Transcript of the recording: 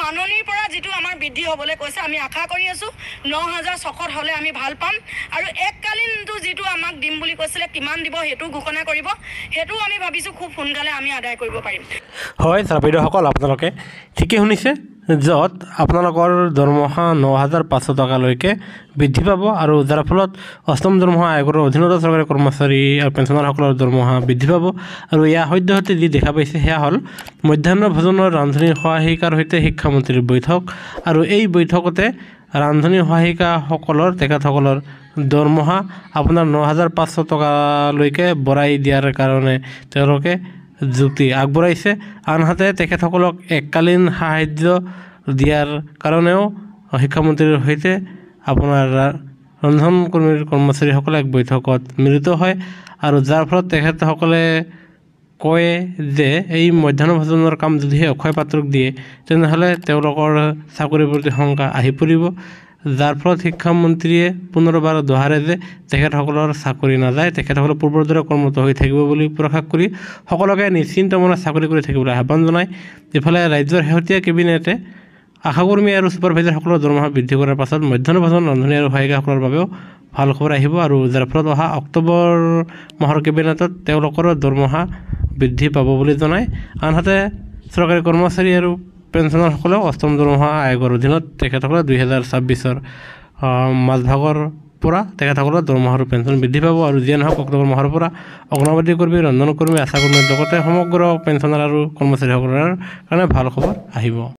জাননীৰ পৰা যিটো আমাৰ বৃদ্ধি হ'বলৈ কৈছে আমি আশা কৰি আছোঁ 9,600 হ'লে আমি ভাল পাম আৰু এককালীনটো যিটো আমাক দিম বুলি কৈছিলে কিমান দিব সেইটো ঘোষণা কৰিব সেইটো আমি ভাবিছোঁ খুব সোনকালে আমি আদায় কৰিব পাৰিম। হয় ছাৰ বাইদেউসকল, আপোনালোকে ঠিকেই শুনিছে, য'ত আপোনালোকৰ দৰমহা 9,500 টকালৈকে বৃদ্ধি পাব আৰু যাৰ ফলত অষ্টম দৰমহা আয়োগৰ অধীনত চৰকাৰী কৰ্মচাৰী আৰু পেঞ্চনাৰসকলৰ দৰমহা বৃদ্ধি পাব। আৰু ইয়াৰ সদ্যহতে যি দেখা পাইছে সেয়া হ'ল মধ্যাহ্ন ভোজনৰ ৰান্ধনী সহায়িকাৰ সৈতে শিক্ষামন্ত্ৰীৰ বৈঠক। আৰু এই বৈঠকতে ৰান্ধনী সহায়িকাসকলৰ তেখেতসকলৰ দৰমহা আপোনাৰ 9,500 টকালৈকে বঢ়াই দিয়াৰ কাৰণে তেওঁলোকে যুক্তি আগবঢ়াইছে। আনহাতে তেখেতসকলক এককালীন সাহায্য দিয়াৰ কাৰণেও শিক্ষামন্ত্ৰীৰ সৈতে আপোনাৰ ৰন্ধন কৰ্মচাৰীসকলে এক বৈঠকত মিলিত হয় আৰু যাৰ ফলত তেখেতসকলে কয় যে এই মধ্যাহ্ন ভোজনৰ কাম যদিহে অক্ষয় পাত্ৰক দিয়ে তেনেহ'লে তেওঁলোকৰ চাকৰিৰ প্ৰতি শংকা আহি পৰিব, যাৰ ফলত শিক্ষামন্ত্ৰীয়ে পুনৰবাৰ দোহাৰে যে তেখেতসকলৰ চাকৰি নাযায়, তেখেতসকলে পূৰ্বৰ দৰে কৰ্মৰত হৈ থাকিব বুলি প্ৰকাশ কৰি সকলোকে নিশ্চিন্ত মনত চাকৰি কৰি থাকিবলৈ আহ্বান জনায়। ইফালে ৰাজ্যৰ শেহতীয়া কেবিনেটে আশাকৰ্মী আৰু ছুপাৰভাইজাৰসকলৰ দৰমহা বৃদ্ধি কৰাৰ পাছত মধ্যাহ্ন ভোজন ৰান্ধনী আৰু সহায়িকাসকলৰ বাবেও ভাল খবৰ আহিব আৰু যাৰ ফলত অহা অক্টোবৰ মাহৰ কেবিনেটত তেওঁলোকৰ দৰমহা বৃদ্ধি পাব বুলি জনায়। আনহাতে চৰকাৰী কৰ্মচাৰী আৰু পেঞ্চনাৰসকলেও অষ্টম দৰমহা আয়োগৰ অধীনত তেখেতসকলে 2026 মাজভাগৰ পৰা তেখেতসকলৰ দৰমহা আৰু পেঞ্চন বৃদ্ধি পাব। আৰু যিয়ে নহওক অক্টোবৰ মাহৰ পৰা অংগনবাদী কৰ্মী, ৰন্ধন কৰ্মী, আশা কৰ্মীৰ লগতে সমগ্ৰ পেঞ্চনাৰ আৰু কৰ্মচাৰীসকলৰ কাৰণে ভাল খবৰ আহিব।